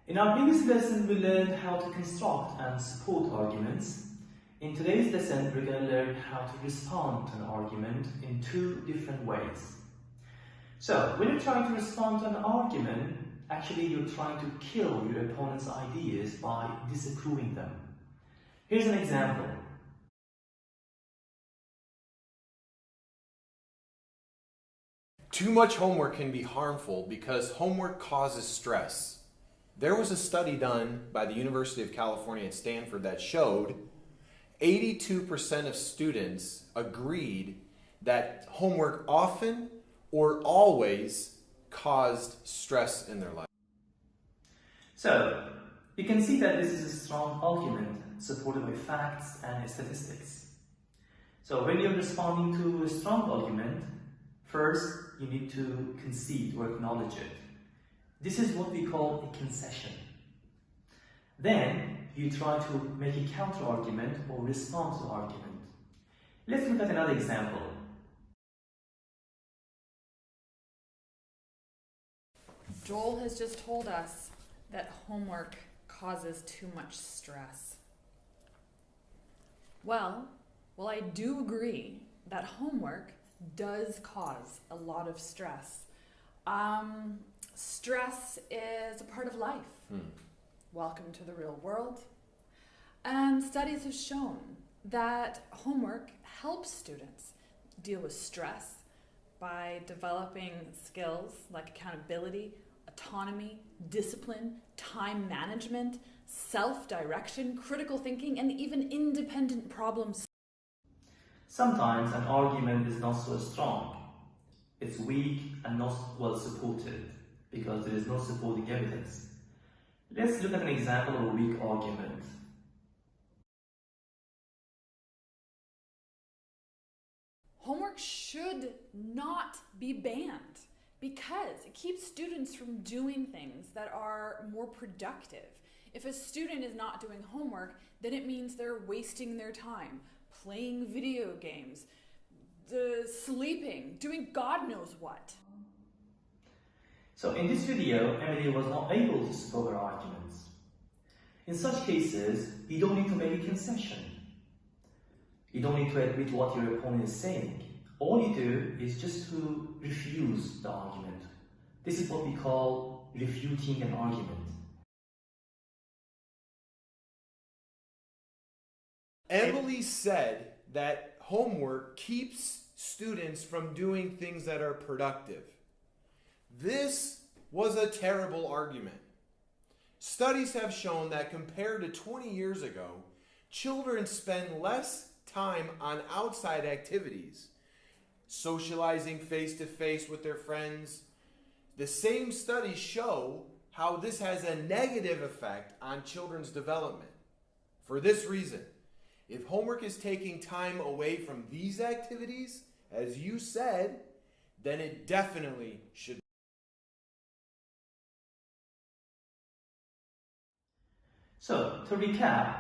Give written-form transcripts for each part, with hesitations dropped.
In our previous lesson, we learned how to construct and support arguments. In today's lesson, we're going to learn how to respond to an argument in two different ways. So, when you're trying to respond to an argument, actually you're trying to kill your opponent's ideas by disapproving them. Here's an example. Too much homework can be harmful because homework causes stress. There was a study done by the University of California at Stanford that showed 82% of students agreed that homework often or always caused stress in their life. So, you can see that this is a strong argument supported by facts and statistics. So, when you're responding to a strong argument, first you need to concede or acknowledge it. This is what we call a concession. Then you try to make a counter-argument or respond to the argument. Let's look at another example. Joel has just told us that homework causes too much stress. Well, I do agree that homework does cause a lot of stress. Stress is a part of life. Welcome to the real world. And studies have shown that homework helps students deal with stress by developing skills like accountability, autonomy, discipline, time management, self-direction, critical thinking, and even independent problem solving. Sometimes an argument is not so strong. It's weak and not well supported because there is no supporting evidence. Let's look at an example of a weak argument. Homework should not be banned because it keeps students from doing things that are more productive. If a student is not doing homework, then it means they're wasting their time playing video games, sleeping, doing God knows what. So in this video, Emily was not able to support her arguments. In such cases, you don't need to make a concession. You don't need to admit what your opponent is saying. All you do is just to refuse the argument. This is what we call refuting an argument. Emily said that homework keeps students from doing things that are productive. This was a terrible argument. Studies have shown that compared to 20 years ago, children spend less time on outside activities, socializing face-to-face with their friends. The same studies show how this has a negative effect on children's development. For this reason, if homework is taking time away from these activities, as you said, then it definitely should. So, to recap,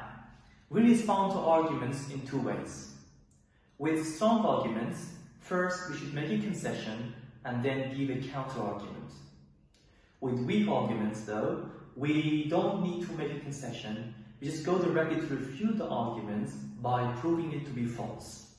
we respond to arguments in two ways. With strong arguments, first we should make a concession and then give a counter-argument. With weak arguments though, we don't need to make a concession, we just go directly to refute the arguments by proving it to be false.